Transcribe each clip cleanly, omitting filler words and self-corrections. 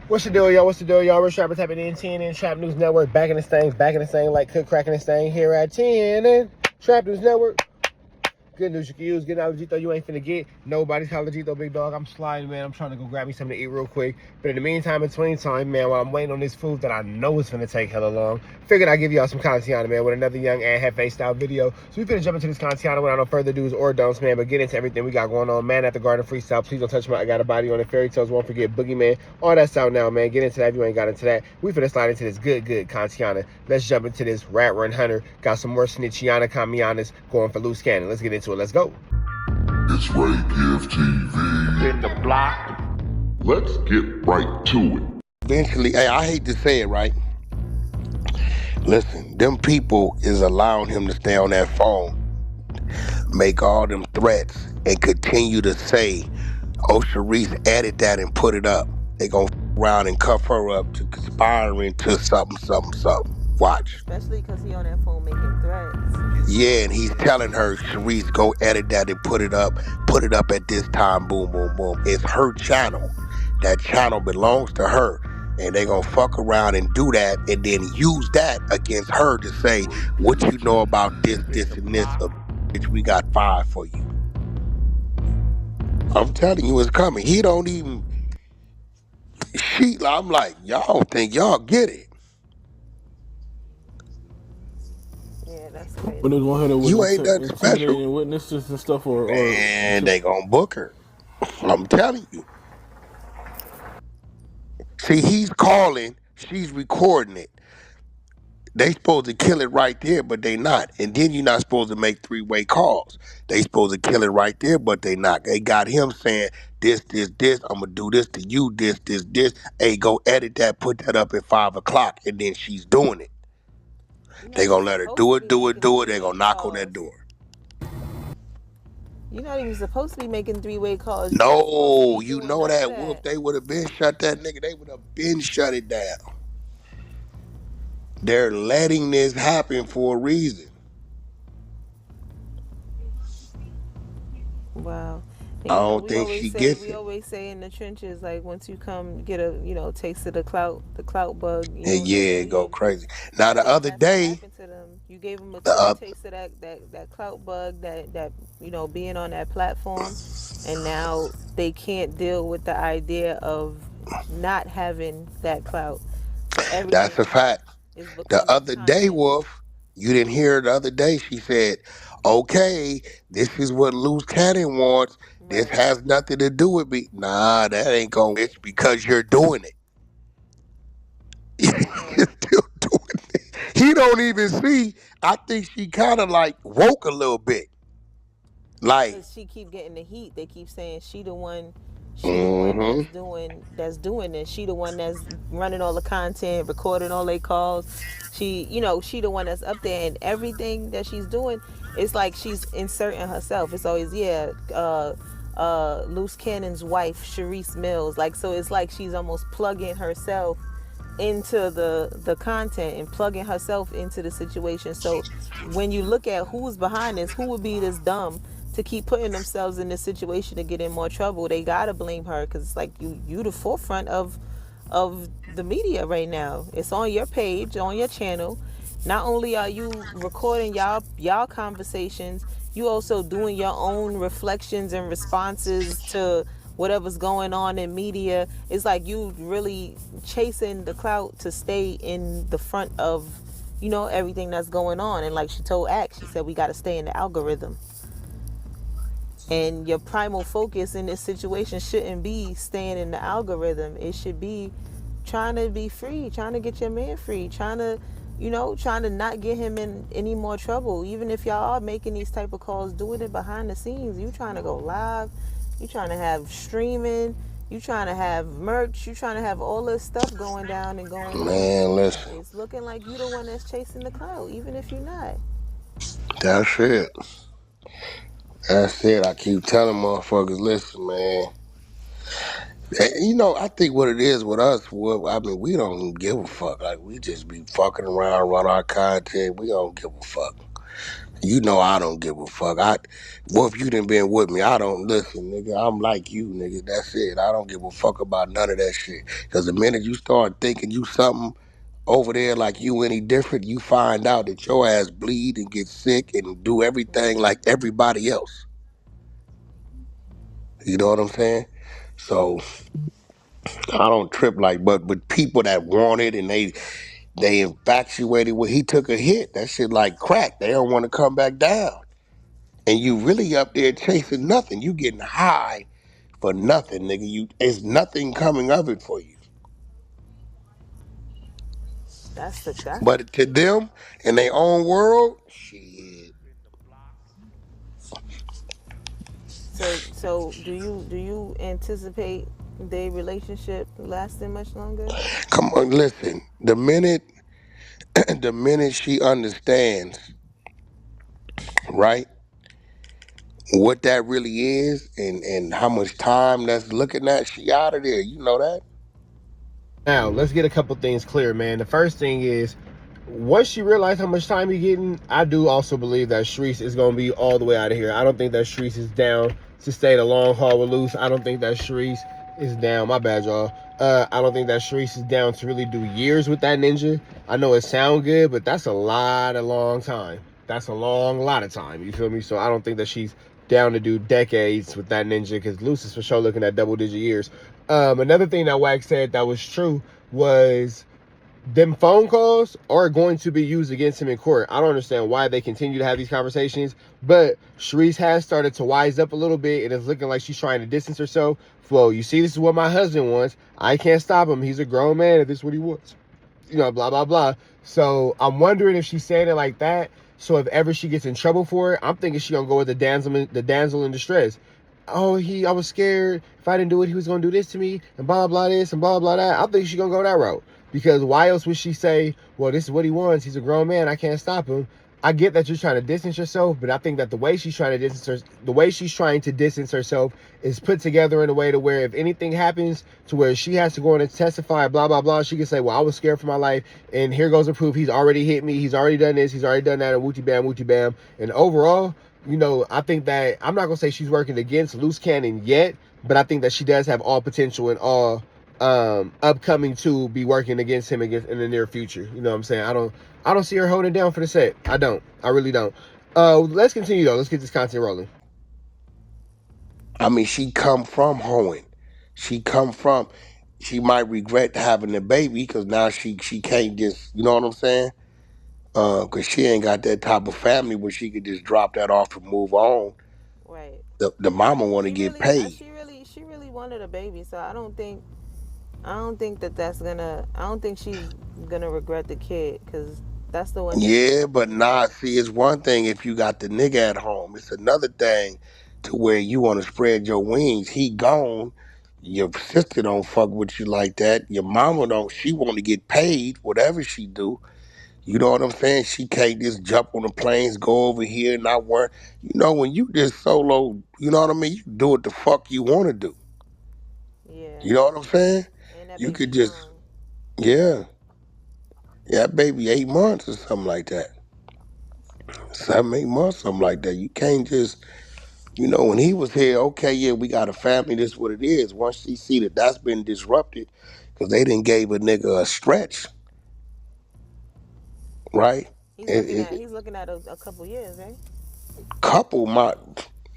What's the deal, y'all? What's the deal, y'all? We're Trapper Tapping in 10 and Trap News Network. Back in the thing, like cook cracking this thing here at 10 and Trap News Network. Good news you can use. Good knowledge though you ain't finna get. Nobody's college though, big dog. I'm sliding, man. I'm trying to go grab me something to eat real quick. But in the meantime, in between time, man, while I'm waiting on this food that I know is finna take hella long, figured I'd give y'all some content, man, with another young and hefe style video. So we finna jump into this content without no further do's or don'ts, man. But get into everything we got going on, man. At the Garden Freestyle, please don't touch my I Got a Body on it. Fairy Tales, won't forget Boogeyman. All that's out now, man. Get into that if you ain't got into that. We finna slide into this good content. Let's jump into this Rat Run Hunter. Got some more Snitchiana Kamianas going for Luce Cannon. Let's get into it. Let's go. It's Ray Gift TV. In the block. Let's get right to it. Eventually, hey, I hate to say it, right? Listen, them people is allowing him to stay on that phone, make all them threats, and continue to say, oh, Shereice added that and put it up. They gonna around and cuff her up to conspiring to something. Watch. Especially because he on that phone making threats. Yeah, and he's telling her, Shereice, go edit that and put it up at this time, boom, boom, boom. It's her channel. That channel belongs to her. And they gonna fuck around and do that and then use that against her to say, what you know about this, and this, bitch, we got 5 for you. I'm telling you it's coming. He don't even, I'm like, y'all don't think y'all get it. Yeah, that's crazy. But there's 100 You ain't nothing special. intimidating witnesses and stuff, Man, they gonna book her. I'm telling you. See, he's calling, she's recording it. They supposed to kill it right there, but they not. And then you're not supposed to make 3-way calls. They supposed to kill it right there, but they not. They got him saying, this, I'm going to do this to you, this. Hey, go edit that, put that up at 5 o'clock, and then she's doing it. They going to let her do it. They going to knock on that door. You're not even supposed to be making 3-way calls. No, you know that, Wolf. They would have been shut that nigga. They would have been shut it down. They're letting this happen for a reason. Wow. I don't think she gets it. We always say in the trenches, like, once you come get a, taste of the clout bug. Yeah, go crazy. Now the other day, you gave them a taste of that clout bug, that being on that platform, and now they can't deal with the idea of not having that clout. So that's a fact. The other day, Wolf, you didn't hear the other day, she said, okay, this is what Luce Cannon wants. Right. This has nothing to do with me. Nah, that ain't going to itch because you're doing it. You're still doing it. He don't even see. I think she kind of like woke a little bit. Like, she keep getting the heat. They keep saying she the one. That's doing this. She the one that's running all the content, recording all their calls. She the one that's up there, and everything that she's doing, it's like she's inserting herself. It's always Luce Cannon's wife, Shereice Mills. Like, so it's like she's almost plugging herself into the content and plugging herself into the situation. So when you look at who's behind this, who would be this dumb to keep putting themselves in this situation to get in more trouble? They gotta blame her, because it's like you the forefront of the media right now. It's on your page, on your channel. Not only are you recording y'all conversations, you also doing your own reflections and responses to whatever's going on in media. It's like you really chasing the clout to stay in the front of everything that's going on. And like she told Act, she said we got to stay in the algorithm. And your primal focus in this situation shouldn't be staying in the algorithm. It should be trying to be free, trying to get your man free, trying to not get him in any more trouble. Even if y'all are making these type of calls, doing it behind the scenes. You trying to go live, you trying to have streaming, you trying to have merch, you trying to have all this stuff going down and going on. Man, listen. It's looking like you the one that's chasing the clout, even if you're not. That's it. That's it. I keep telling motherfuckers, listen, man. I think what it is with us, we don't even give a fuck. Like, we just be fucking around, run our content. We don't give a fuck. You know I don't give a fuck. What if you done been with me? I don't listen, nigga. I'm like you, nigga. That's it. I don't give a fuck about none of that shit. Cause the minute you start thinking you something over there like you any different, you find out that your ass bleed and get sick and do everything like everybody else. You know what I'm saying? So I don't trip like, but with people that want it and they infatuated with, he took a hit. That shit like crack. They don't want to come back down. And you really up there chasing nothing. You getting high for nothing, nigga. It's nothing coming of it for you. That's But to them, in their own world, shit. so do you anticipate their relationship lasting much longer? Come on, listen. The minute she understands, right, what that really is and how much time that's looking at, she out of there. You know that? Now, let's get a couple things clear, man. The first thing is, once she realized how much time you're getting, I do also believe that Shereice is going to be all the way out of here. I don't think that Shereice is down to stay the long haul with Luce. I don't think that Shereice is down. My bad, y'all. I don't think that Shereice is down to really do years with that ninja. I know it sound good, but that's a long time. That's a lot of time. You feel me? So I don't think that she's down to do decades with that ninja, because Luce is for sure looking at double-digit years. Another thing that Wack said that was true was them phone calls are going to be used against him in court. I don't understand why they continue to have these conversations, but Shereice has started to wise up a little bit, and it's looking like she's trying to distance herself. Well, you see, this is what my husband wants. I can't stop him. He's a grown man if this is what he wants. You know, blah, blah, blah. So I'm wondering if she's saying it like that. So if ever she gets in trouble for it, I'm thinking she's going to go with the damsel in distress. Oh, I was scared. If I didn't do it, he was going to do this to me, and blah, blah, this, and blah, blah, that. I think she's going to go that route. Because why else would she say, well, this is what he wants. He's a grown man. I can't stop him. I get that you're trying to distance yourself, but I think that the way she's trying to distance herself is put together in a way to where if anything happens to where she has to go in and testify, blah, blah, blah, she can say, well, I was scared for my life, and here goes the proof. He's already hit me. He's already done this. He's already done that, and wooty bam, wooty bam. And overall, you know, I think that I'm not going to say she's working against Luce Cannon yet, but I think that she does have all potential and all upcoming to be working against him in the near future. You know what I'm saying? I don't see her holding down for the set. I really don't. Let's continue though. Let's get this content rolling. I mean, she come from hoeing. She might regret having the baby because now she can't just, you know what I'm saying? Because she ain't got that type of family where she could just drop that off and move on. Right. The mama want to She get really, paid. she really wanted a baby. So I don't think that's gonna. I don't think she's gonna regret the kid because that's the one that she Yeah, wanted. but nah, see, it's one thing if you got the nigga at home. It's another thing to where you want to spread your wings. He gone. Your sister don't fuck with you like that. Your mama don't. She want to get paid, whatever she do. You know what I'm saying? She can't just jump on the planes, go over here, and not work. You know, when you just solo, you know what I mean? You do what the fuck you want to do. Yeah, You know what I'm saying? and that You baby could just, young. yeah. Yeah, that baby 8 months or something like that. 7, 8 months, something like that. You can't just, you know, when he was here, okay, yeah, we got a family, this what it is. Once she see that that's been disrupted, because they didn't gave a nigga a stretch, right? He's looking at a couple years, right? Couple my,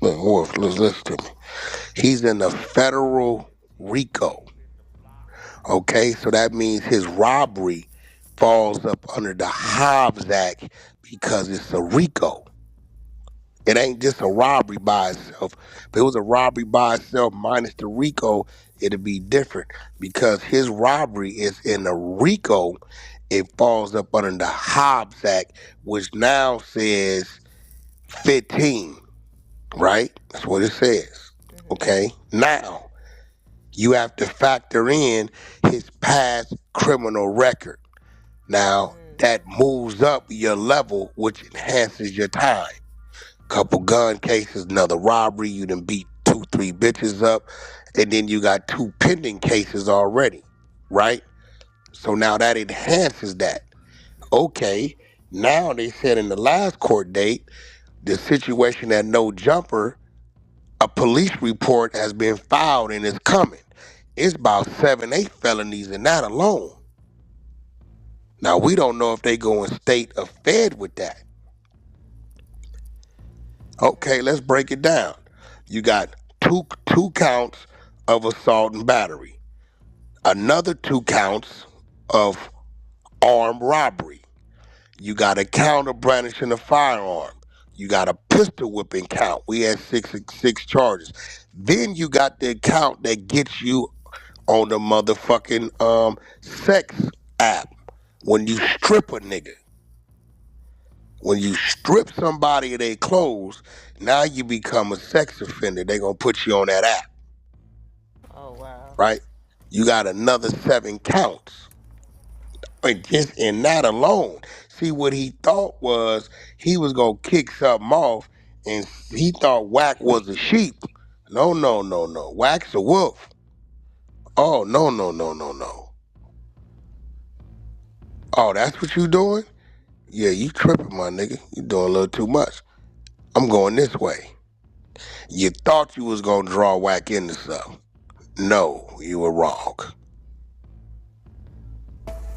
let's listen to me. He's in the federal RICO, okay? So that means his robbery falls up under the Hobbs Act because it's a RICO. It ain't just a robbery by itself. If it was a robbery by itself minus the RICO, it'd be different. Because his robbery is in the RICO, it falls up under the Hobbs Act, which now says 15, right? That's what it says. Okay? Now, you have to factor in his past criminal record. Now, that moves up your level, which enhances your time. Couple gun cases, another robbery, you done beat 2, 3 bitches up, and then you got 2 pending cases already, right? So now that enhances that. Okay, now they said in the last court date, The situation at No Jumper, a police report has been filed and is coming. It's about 7, 8 felonies in that alone. Now we don't know if they going state or fed with that. Okay, let's break it down. You got two counts of assault and battery, another 2 counts of armed robbery. You got a count of brandishing a firearm. You got a pistol whipping count. We had six charges. Then you got the count that gets you on the motherfucking sex app when you strip a nigga. When you strip somebody of their clothes, now you become a sex offender. They gonna put you on that app, Oh wow. right? You got another 7 counts. And just in that alone, see what he thought was he was gonna kick something off, and he thought Wack was a sheep. No, no, no, no. Wack's a wolf. Oh, no, no, no, no, no. Oh, that's what you doing? Yeah, you tripping, my nigga. You doing a little too much. I'm going this way. You thought you was gonna draw Wack into something. No, you were wrong.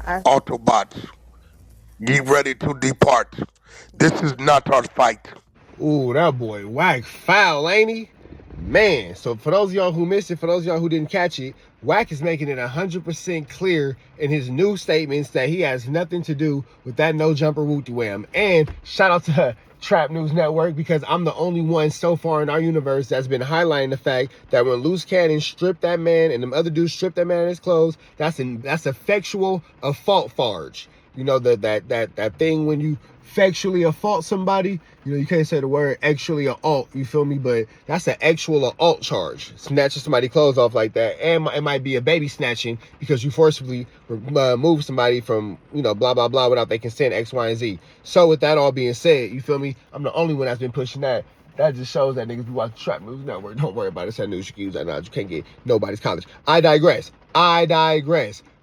I Autobots, get ready to depart. This is not our fight. Ooh, that boy Wack foul, ain't he? Man, so for those of y'all who missed it, for those of y'all who didn't catch it, Wack is making it 100% clear in his new statements that he has nothing to do with that no jumper wooty wham. And shout out to Trap News Network, because I'm the only one so far in our universe that's been highlighting the fact that when Luce Cannon stripped that man and them other dudes stripped that man in his clothes, that's effectual assault farge. You know, that thing when you factually assault somebody, you know, you can't say the word actually assault, you feel me? But that's an actual assault charge. Snatching somebody's clothes off like that. And it might be a baby snatching because you forcibly move somebody from, you know, blah, blah, blah without their consent, X, Y, and Z. So with that all being said, you feel me? I'm the only one that's been pushing that. That just shows that niggas be watching Trap News Network. Don't worry about it. It's that news you can use that knowledge. You can't get nobody's college. I digress.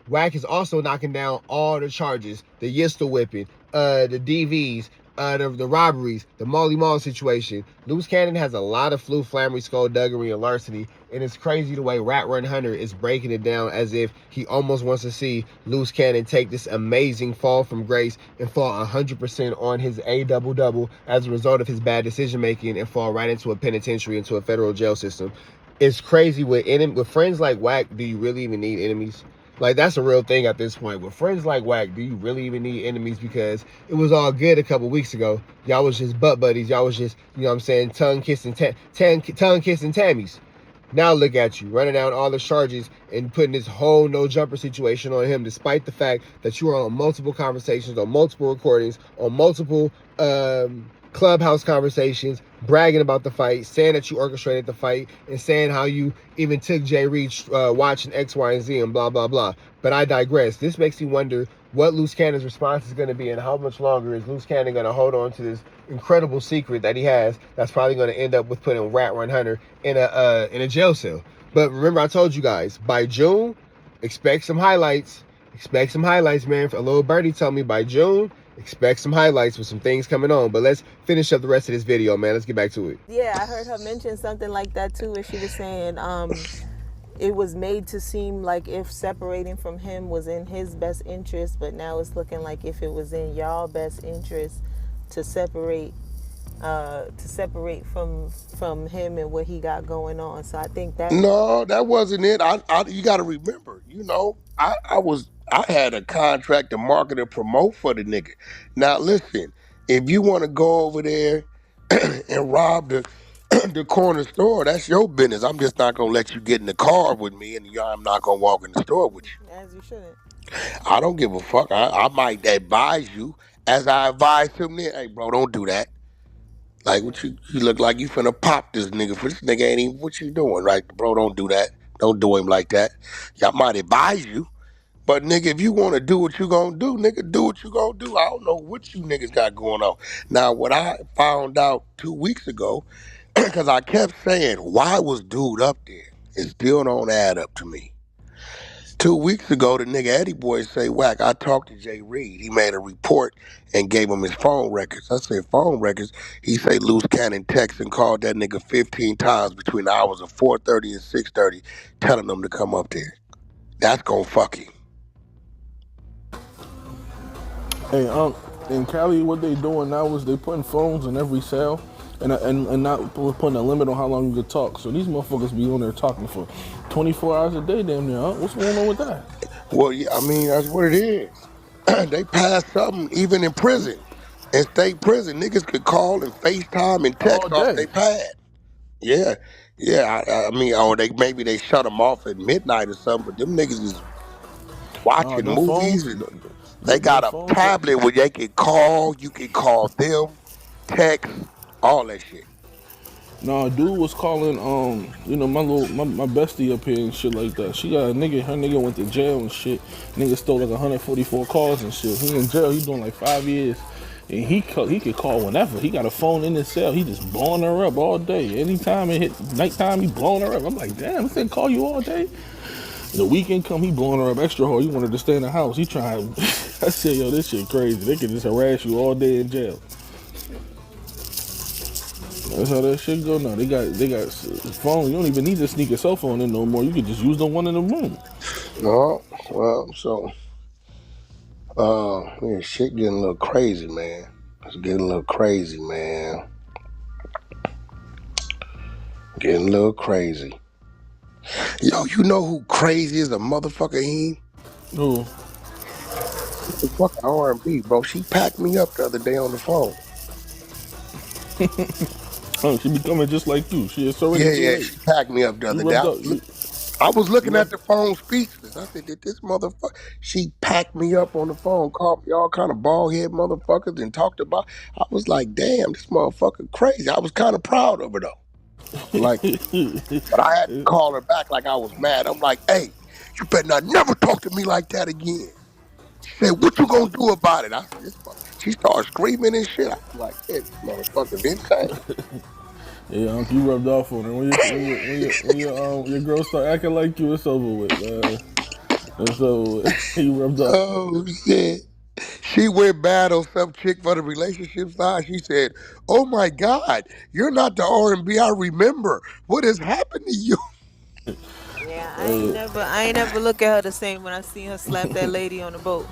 Wack is also knocking down all the charges, the Yista whipping, the DVs, the robberies, the Molly Mall situation. Luce Cannon has a lot of flammery, skullduggery, and larceny, and it's crazy the way Rat Run Hunter is breaking it down as if he almost wants to see Luce Cannon take this amazing fall from grace and fall 100% on his double as a result of his bad decision making and fall right into a penitentiary, into a federal jail system. It's crazy with friends like Wack. Do you really even need enemies? Like, that's a real thing at this point. With friends like Wack, do you really even need enemies? Because it was all good a couple weeks ago. Y'all was just butt buddies. Y'all was just, you know what I'm saying, tongue kissing Tammys. Now look at you, running down all the charges and putting this whole no jumper situation on him, despite the fact that you are on multiple conversations, on multiple recordings, on multiple clubhouse conversations, bragging about the fight, saying that you orchestrated the fight, and saying how you even took Jay Reach watching X, Y, and Z and blah, blah, blah. But I digress. This makes me wonder what Luce Cannon's response is going to be and how much longer is Luce Cannon going to hold on to this incredible secret that he has that's probably going to end up with putting Rat Run Hunter in a jail cell. But remember, I told you guys, by June, expect some highlights. Expect some highlights, man. A little birdie told me by June, expect some highlights with some things coming on. But let's finish up the rest of this video, man. Let's get back to it. Yeah, I heard her mention something like that too, where she was saying it was made to seem like if separating from him was in his best interest, but now it's looking like if it was in y'all best interest to separate from him and what he got going on. So I think that No, that wasn't it. You got to remember, you know, I had a contract to market and promote for the nigga. Now listen, if you want to go over there and rob the corner store, that's your business. I'm just not gonna let you get in the car with me, and I'm not gonna walk in the store with you. as you shouldn't. I don't give a fuck. I might advise you, as I advise him. Then, hey, bro, don't do that. Like, what you look like you finna pop this nigga. For this nigga ain't even what you doing, right? Bro, don't do that. Don't do him like that. Y'all might advise you. But nigga, if you wanna do what you gonna do, nigga, do what you gonna do. I don't know what you niggas got going on. Now, what I found out 2 weeks ago, because I kept saying, why was dude up there? It still don't add up to me. 2 weeks ago, the nigga Eddie Boy say, Wack, I talked to Jay Reed. He made a report and gave him his phone records. I said, phone records? He say Luce Cannon text and called that nigga 15 times between the hours of 4:30 and 6:30, telling him to come up there. That's gonna fuck him. Hey, in Cali, what they doing now is they putting phones in every cell, and not putting a limit on how long you can talk. So these motherfuckers be on there talking for 24 hours a day, damn near. Huh? What's going on with that? Well, yeah, I mean, that's what it is. They passed something even in prison. In state prison, niggas could call and FaceTime and All text off day. they pad. Yeah, yeah. I mean, or maybe they shut them off at midnight or something. But them niggas is Nah, watching them movies, phones, and they them got a phones. tablet where they can call. You can call them, text, all that shit. Nah, dude was calling, my bestie up here and shit like that. She got her nigga went to jail and shit. Nigga stole like 144 calls and shit. He in jail, he doing like 5 years. And he could call whenever. He got a phone in his cell. He just blowing her up all day. Anytime it hit nighttime, he blowing her up. I'm like, damn, this thing call you all day? The weekend come, he blowing her up extra hard. He wanted to stay in the house. He trying. I said, yo, this shit crazy. They can just harass you all day in jail. That's how that shit go now. They got phones. You don't even need to sneak a cell phone in no more. You can just use the one in the room. No, well, so yeah, shit getting a little crazy, man. It's getting a little crazy, man. Getting a little crazy. Yo, you know who crazy as a motherfucker? He Ooh. the fucking R&B, bro. She packed me up the other day on the phone. Oh, she becoming just like you. It's already Yeah, too yeah, late. she packed me up the You other day. rubbed up. I was You looking at rubbed. the phone speechless. I said, did this motherfucker? She packed me up on the phone, called me all kind of bald head motherfuckers and talked about. I was like, damn, this motherfucker crazy. I was kind of proud of her though. Like, but I had to call her back like I was mad. I'm like, hey, you better not never talk to me like that again. She said, what you gonna do about it? I said, she started screaming and shit. I was like, yeah, this motherfucker's insane. Yeah, you rubbed off on her. Your girl start acting like you, it's over with, man. It's over with. You rubbed off. Oh shit. She went bad on some chick for the relationship side. She said, "Oh my God, you're not the R&B I remember. What has happened to you?" Yeah, I ain't never look at her the same when I seen her slap that lady on the boat.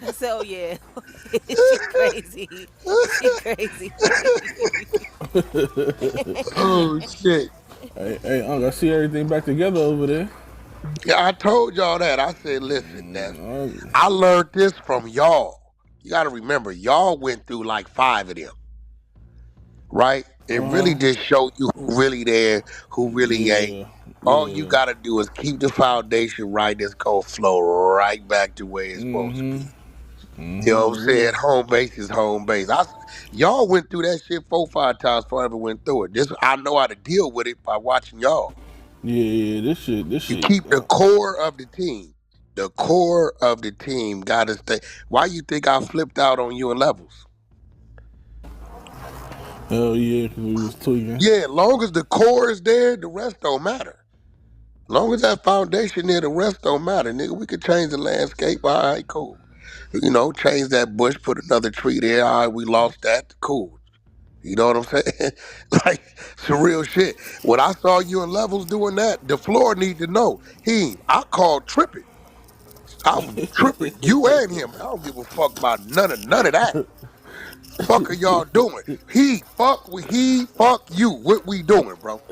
I said, oh yeah, she crazy, she crazy. Oh shit. Hey, Unc, I see everything back together over there. Yeah, I told y'all that. I said, listen, I learned this from y'all. You got to remember, y'all went through like 5 of them, right? It really just showed you who really there, who really ain't. Yeah, All you yeah. got to do is keep the foundation right. It's going to flow right back to where it's supposed to be. You know what I'm saying? Home base is home base. Y'all went through that shit 4, 5 times before I ever went through it. I know how to deal with it by watching y'all. Yeah, this You shit. keep the core of the team. The core of the team got to stay. Why you think I flipped out on you in levels? Hell yeah, because we was tweaking. Yeah, long as the core is there, the rest don't matter. Long as that foundation there, the rest don't matter, nigga. We could change the landscape. All right, cool. You know, change that bush, put another tree there. All right, we lost that. Cool. You know what I'm saying? Like, some real shit. When I saw you in levels doing that, the floor need to know. I called tripping. I was tripping. You and him. I don't give a fuck about none of that. Fuck are y'all doing? Fuck you. What we doing, bro?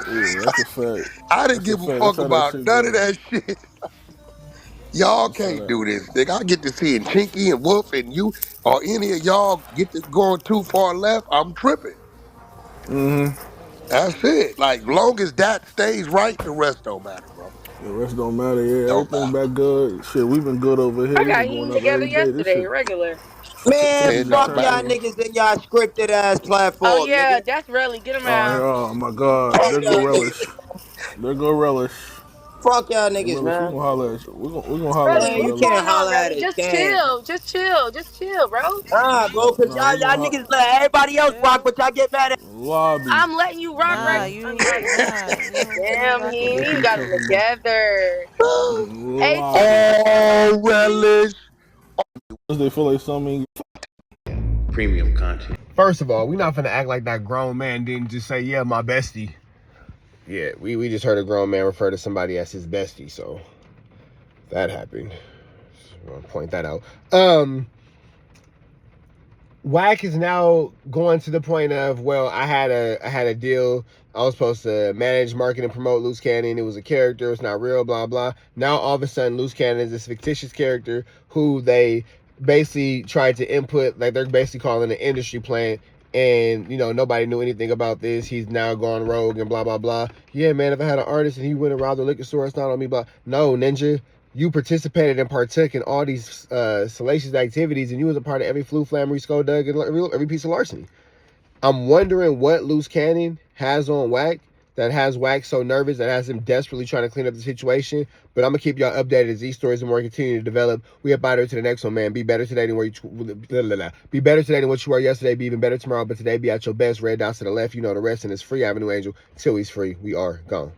Yeah, that's a fact. I didn't That's a give a fact. That's fuck how that about shit none of go. that shit. Y'all That's how can't that. do this, nigga. I get to seeing Chinky and Wolf and you or any of y'all get to going too far left, I'm tripping. That's it. Like, long as that stays right, the rest don't matter, bro. The rest don't matter. Yeah, Don't everything matter. back good. Shit, we been good over here. I We got been going him up together every day. This yesterday, shit, regular. Man, shit It just don't fuck turned y'all matter. over. niggas in y'all scripted ass Oh platform, yeah, nigga. that's really get him Oh, out. oh my God. Fuck There go y'all niggas. Relish. There go Relish. Fuck y'all Hey, niggas, Relish, we man. gonna holler at you. We gonna holler at Really, Man, you, you what's Relish. can't going on, holler at really? us, Just gang. chill, just chill, bro. Nah, bro, cause No, we y'all gonna niggas let everybody else rock, Chill. but y'all get mad at lobby. I'm letting you rock Nah, right. you don't Damn, rock he it. you got it together. Hey, Lobby. All relish. They feel like something. Premium content. First of all, we not finna act like that grown man didn't just say, yeah, my bestie. Yeah, we just heard a grown man refer to somebody as his bestie, so that happened. I want to point that out. Wack is now going to the point of, well, I had a deal. I was supposed to manage, market, and promote Luce Cannon. It was a character. It's not real, blah, blah. Now, all of a sudden, Luce Cannon is this fictitious character who they basically tried to input, like they're basically calling an industry plant. And, you know, nobody knew anything about this. He's now gone rogue and blah, blah, blah. Yeah, man, if I had an artist and he went and robbed the liquor store, it's not on me, blah. No, Ninja. You participated and partook in all these salacious activities, and you was a part of every flu, flammery, skulldug, and every piece of larceny. I'm wondering what Luce Cannon has on Wack that has Wack so nervous, that has him desperately trying to clean up the situation. But I'm going to keep y'all updated as these stories and more continue to develop. We up out here to the next one, man. Be better today than where be better today than what you were yesterday. Be even better tomorrow. But today, be at your best. Red dots to the left. You know the rest. And it's free, Avenue Angel. Till he's free, we are gone.